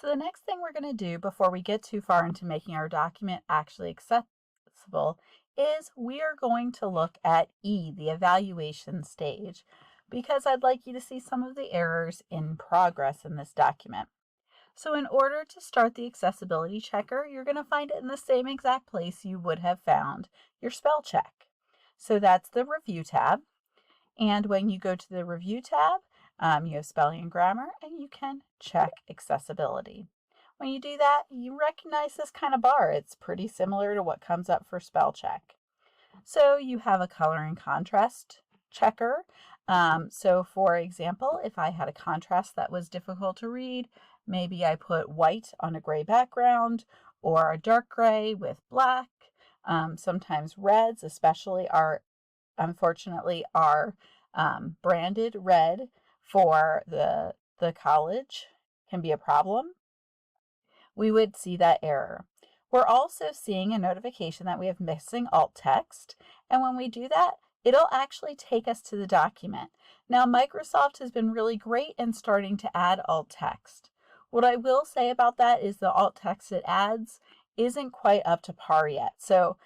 So the next thing we're going to do before we get too far into making our document actually accessible is we are going to look at E, the evaluation stage, because I'd like you to see some of the errors in progress in this document. So in order to start the accessibility checker, you're going to find it in the same exact place you would have found your spell check. So that's the review tab. And when you go to the review tab, you have spelling and grammar, and you can check accessibility. When you do that, you recognize this kind of bar. It's pretty similar to what comes up for spell check. So you have a color and contrast checker. So for example, if I had a contrast that was difficult to read, maybe I put white on a gray background or a dark gray with black. Sometimes reds especially unfortunately are branded red for the college can be a problem. We would see that error. We're also seeing a notification that we have missing alt text, and when we do that, it'll actually take us to the document. Now, Microsoft has been really great in starting to add alt text. What I will say about that is the alt text it adds isn't quite up to par yet. So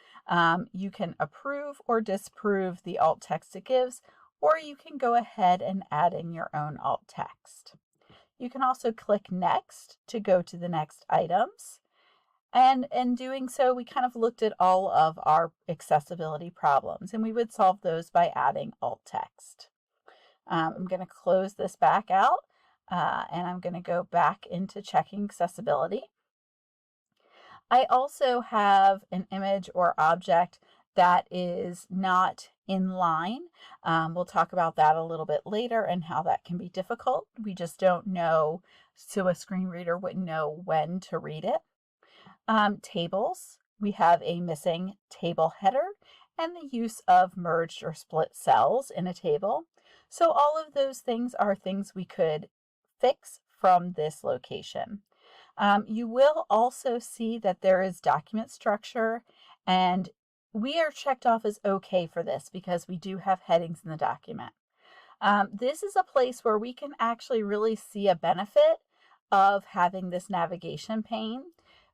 you can approve or disapprove the alt text it gives, or you can go ahead and add in your own alt text. You can also click Next to go to the next items. And in doing so, we kind of looked at all of our accessibility problems, and we would solve those by adding alt text. I'm going to close this back out, and I'm going to go back into checking accessibility. I also have an image or object that is not in line. We'll talk about that a little bit later and how that can be difficult. We just don't know, so a screen reader wouldn't know when to read it. Tables, we have a missing table header and the use of merged or split cells in a table. So all of those things are things we could fix from this location. You will also see that there is document structure, and we are checked off as okay for this because we do have headings in the document. This is a place where we can actually really see a benefit of having this navigation pane,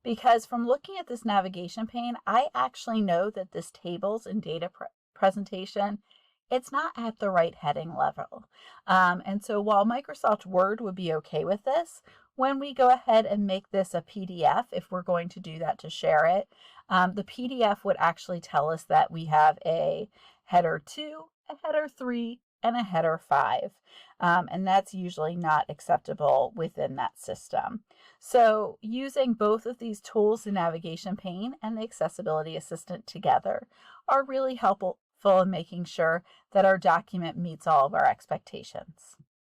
because from looking at this navigation pane, I actually know that this tables and data presentation, it's not at the right heading level. And so while Microsoft Word would be okay with this, when we go ahead and make this a PDF, if we're going to do that to share it, the PDF would actually tell us that we have a header 2, a header 3, and a header 5. And that's usually not acceptable within that system. So using both of these tools, the navigation pane and the accessibility assistant together, are really helpful in making sure that our document meets all of our expectations.